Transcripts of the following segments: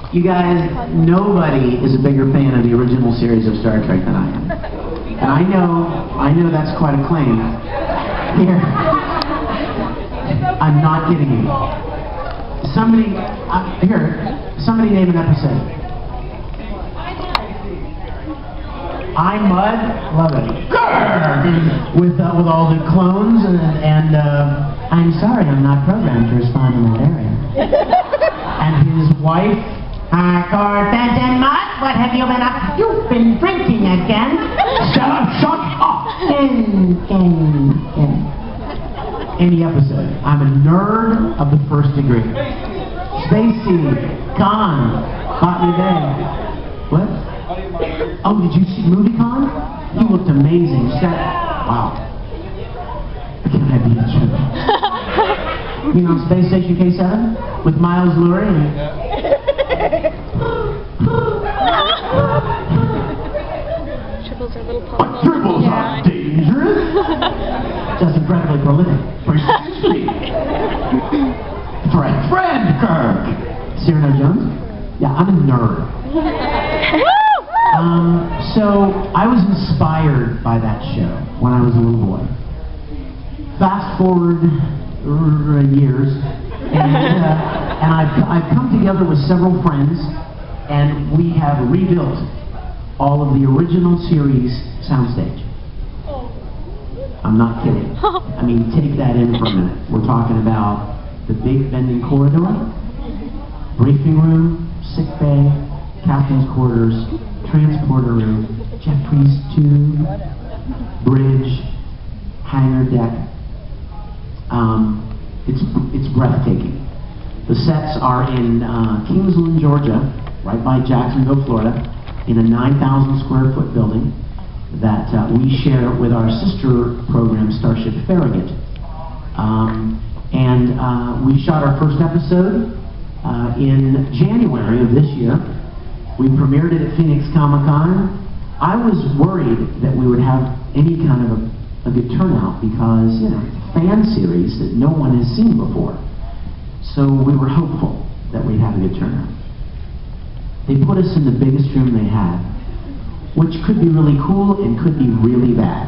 You guys, nobody is a bigger fan of the original series of Star Trek than I am. And I know that's quite a claim. Here, I'm not kidding you. Somebody name an episode. I'm Mud, love it. With all the clones and I'm sorry, I'm not programmed to respond in that area. And his wife, Benton Mud, what have you been up? You've been drinking again. Shut up. Any episode. I'm a nerd of the first degree. Spacey, Khan, Botany Bay. What? Oh, did you see Movie Con? He looked amazing. Wow. Can I be a trip? You know, Space Station K7 with Miles Lurie and Triples are a little but triples are dangerous. Just incredibly prolific. Precisely. Friend Kirk. Cyrano Jones? Yeah, I'm a nerd. So I was inspired by that show when I was a little boy. Fast forward years, and I've come together with several friends, and we have rebuilt all of the original series soundstage. I'm not kidding. I mean, take that in for a minute. We're talking about the big bending corridor, briefing room, sick bay, captain's quarters, transporter room, Jeffrey's tube, bridge, hangar deck. It's breathtaking. The sets are in Kingsland, Georgia, right by Jacksonville, Florida, in a 9,000 square foot building that we share with our sister program, Starship Farragut. We shot our first episode in January of this year. We premiered it at Phoenix Comic-Con. I was worried that we would have any kind of a good turnout because, you know, it's a fan series that no one has seen before. So we were hopeful that we'd have a good turnout. They put us in the biggest room they had, which could be really cool and could be really bad,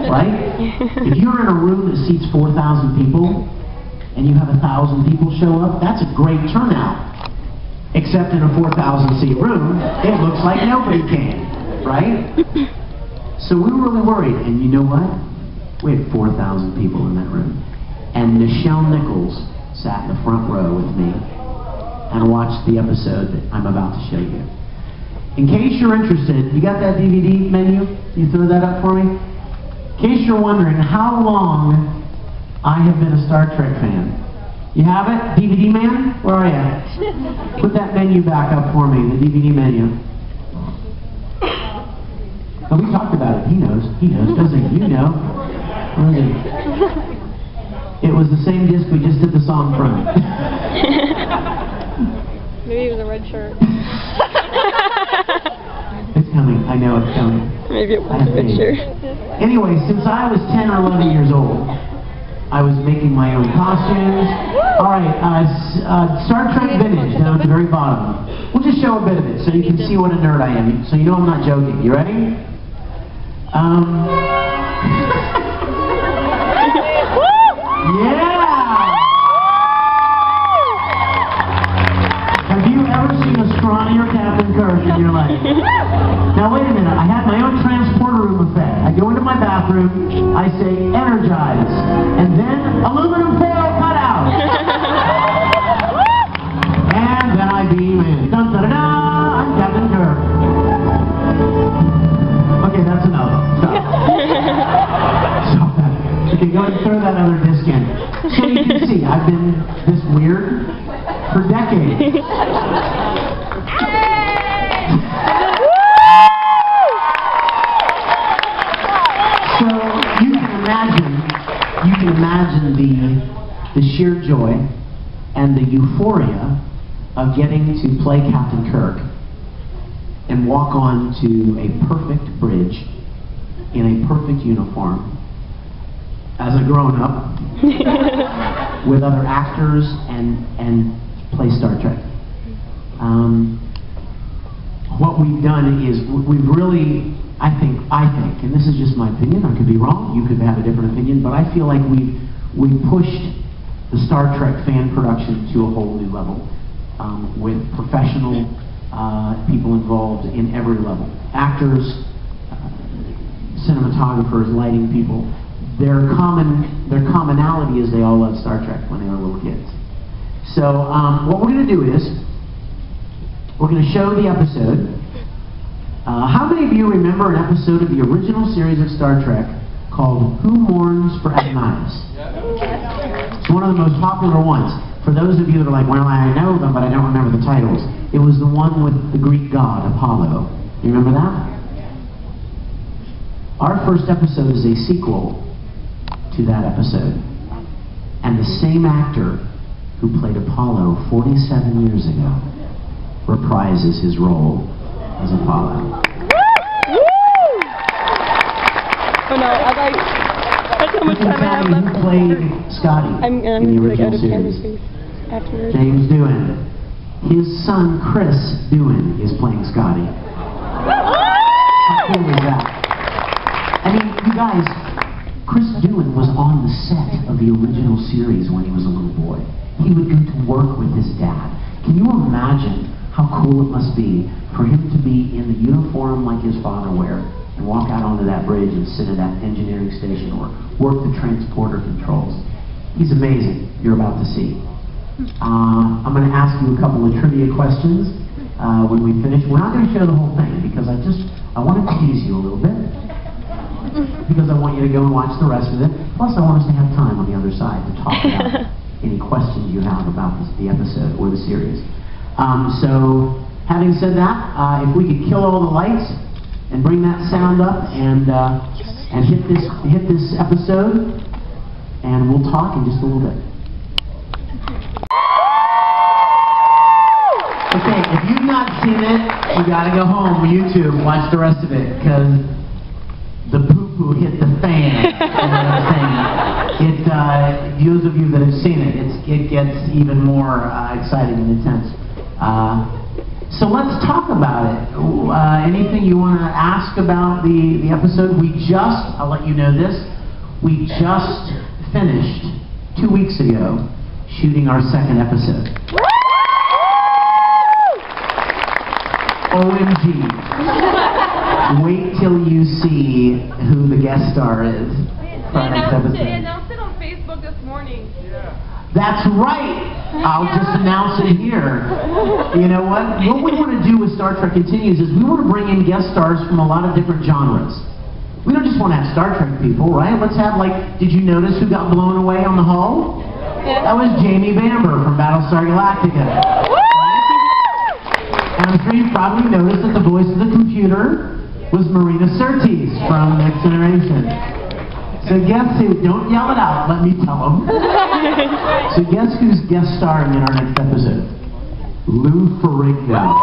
right? If you're in a room that seats 4,000 people and you have 1,000 people show up, that's a great turnout. Except in a 4,000 seat room, it looks like nobody came, right? So we were really worried, and you know what? We had 4,000 people in that room. And Nichelle Nichols sat in the front row with me and watched the episode that I'm about to show you. In case you're interested, you got that DVD menu? You throw that up for me? In case you're wondering how long I have been a Star Trek fan. You have it? DVD man? Where are you? Put that menu back up for me, the DVD menu. Oh, we talked about it. He knows. He knows, doesn't he? You know. Where is it? It was the same disc we just did the song from. Maybe it was a red shirt. It's coming. I know it's coming. Maybe it was a red shirt. Anyway, since I was 10 or 11 years old, I was making my own costumes. All right, Star Trek Vintage down at the very bottom. We'll just show a bit of it so you can see what a nerd I am. So you know I'm not joking. You ready? Yeah! Have you ever seen a scrawnier Captain Kirk in your life? Now wait a minute, I have my own transporter room effect. I go into my bathroom, I say energize, and then aluminum foil cutout. And then I beam in. Dun da da da! I'm Captain Kirk. Okay, that's enough. Stop. Stop that. Okay, go ahead and throw that other disc in. So you can see, I've been this weird for decades. So you can imagine the sheer joy and the euphoria of getting to play Captain Kirk and walk on to a perfect bridge in a perfect uniform as a grown-up with other actors and play Star Trek. What we've done is we've really, I think, and this is just my opinion, I could be wrong, you could have a different opinion, but I feel like we've pushed the Star Trek fan production to a whole new level, with professional people involved in every level. Actors, cinematographers, lighting people. Their commonality is they all loved Star Trek when they were little kids. So what we're going to do is, we're going to show the episode. How many of you remember an episode of the original series of Star Trek called Who Mourns for Adonias? It's one of the most popular ones. For those of you that are like, well, I know them, but I don't remember the titles. It was the one with the Greek god, Apollo. You remember that? Our first episode is a sequel to that episode. And the same actor who played Apollo 47 years ago reprises his role as Apollo. Oh no, that's how much time I have left. Who played Scotty I'm in the going to go original to camera series? space afterwards. James Doohan. His son, Chris Doohan, is playing Scotty. How cool is that? I mean, you guys, Chris Doohan was on the set of the original series when he was a little boy. He would go to work with his dad. Can you imagine how cool it must be for him to be in the uniform like his father wear and walk out onto that bridge and sit at that engineering station or work the transporter controls? He's amazing. You're about to see. I'm going to ask you a couple of trivia questions when we finish. We're not going to show the whole thing because I want to tease you a little bit because I want you to go and watch the rest of it. Plus, I want us to have time on the other side to talk about any questions you have about the episode or the series. So, having said that, if we could kill all the lights and bring that sound up and hit this episode, and we'll talk in just a little bit. Okay, if you've not seen it, you gotta go home on YouTube and watch the rest of it, because the poo-poo hit the fan. You know what I'm saying? Those of you that have seen it, it gets even more exciting and intense. So let's talk about it. Anything you want to ask about the episode? I'll let you know this, we just finished 2 weeks ago shooting our second episode. OMG. Wait till you see who the guest star is for our next episode. They announced it on Facebook this morning. That's right. I'll just announce it here. You know what? What we want to do with Star Trek Continues is we want to bring in guest stars from a lot of different genres. We don't just want to have Star Trek people, right? Let's have, like, did you notice who got blown away on the hull? Yeah. That was Jamie Bamber from Battlestar Galactica. And I'm sure you probably noticed that the voice of the computer was Marina Sirtis from Next Generation. So guess who? Don't yell it out, let me tell them. So guess who's guest starring in our next episode? Lou Ferrigno.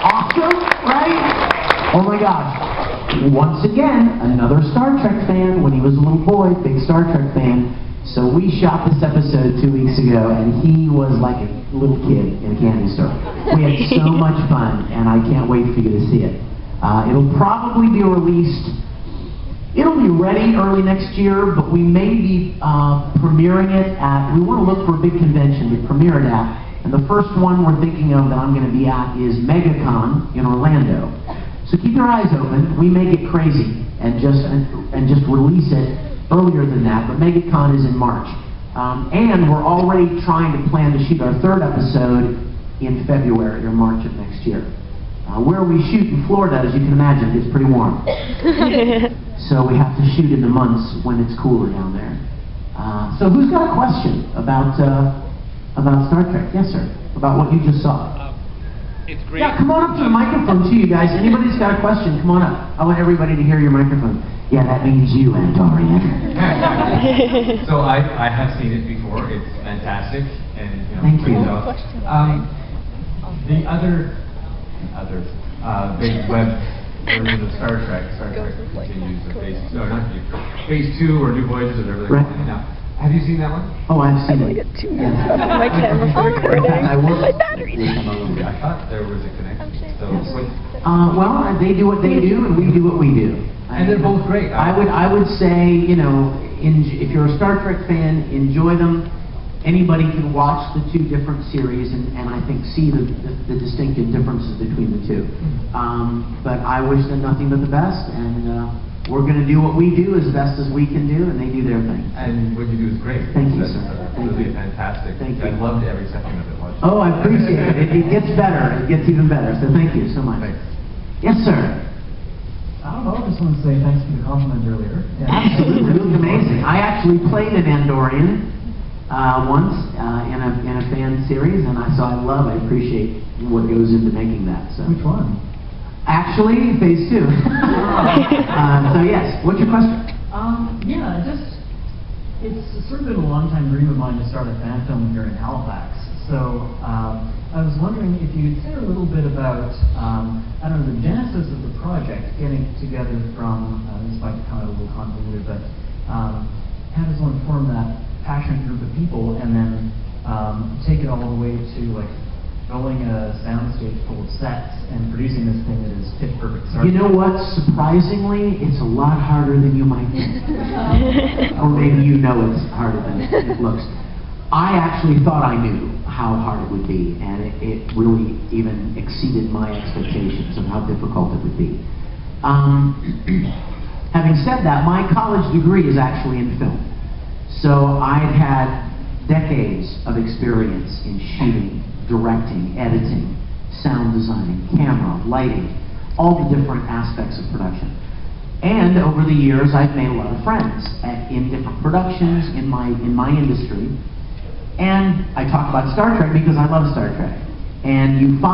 Awesome, right? Oh my gosh. Once again, another Star Trek fan when he was a little boy, big Star Trek fan. So we shot this episode 2 weeks ago, and he was like a little kid in a candy store. We had so much fun, and I can't wait for you to see it. It'll probably be released, it'll be ready early next year, but we may be premiering it at, we want to look for a big convention to premiere it at, and the first one we're thinking of that I'm going to be at is MegaCon in Orlando. So keep your eyes open. We may get crazy and just release it earlier than that, but MegaCon is in March. And we're already trying to plan to shoot our third episode in February or March of next year. Where we shoot in Florida, as you can imagine, it's pretty warm. So we have to shoot in the months when it's cooler down there. So who's got a question about Star Trek? Yes, sir. About what you just saw. It's great. Yeah, come on up to the microphone too, you guys. Anybody's got a question, come on up. I want everybody to hear your microphone. Yeah, that means you, Antonia. So I have seen it before. It's fantastic, and you know, Thank you. The other big web version of Star Trek Continues, or Phase 2, or New Voyages, or whatever they're calling it now, Have you seen that one? Oh, I've I've seen only it. got 2 minutes left on my camera for recording. I worked My battery's with some of them. I thought there was a connection. So, Well, they do what they do, and we do what we do. and they're both great. I would say, you know, if you're a Star Trek fan, enjoy them. Anybody can watch the two different series and I think see the distinctive differences between the two. But I wish them nothing but the best, and we're going to do what we do as best as we can do, and they do their thing. And what you do is great. Thank you, That's sir. Thank really you. fantastic. Thank you. I loved every second of it. Watching. Oh, I appreciate it. It gets better. It gets even better. So thank you so much. Thanks. Yes, sir. I don't know, I just want to say thanks for the compliment earlier. Absolutely, you look amazing. I actually played an Andorian once in a fan series, and I appreciate what goes into making that. So. Which one? Actually, phase 2. So yes, what's your question? It's sort of been a long time dream of mine to start a fan film here in Halifax. So I was wondering if you could say a little bit about, I don't know, the genesis of the project, getting together from, this might come out a little convoluted, but how does one form that passionate group of people and then take it all the way to like filling a soundstage full of sets and producing this thing that is pitch perfect. You know what? Surprisingly, it's a lot harder than you might think. Or maybe you know it's harder than it looks. I actually thought I knew how hard it would be, and it really even exceeded my expectations of how difficult it would be. Having said that, my college degree is actually in film. So I've had decades of experience in shooting, directing, editing, sound designing, camera, lighting, all the different aspects of production. And over the years, I've made a lot of friends in different productions in my industry. And I talk about Star Trek because I love Star Trek. And you find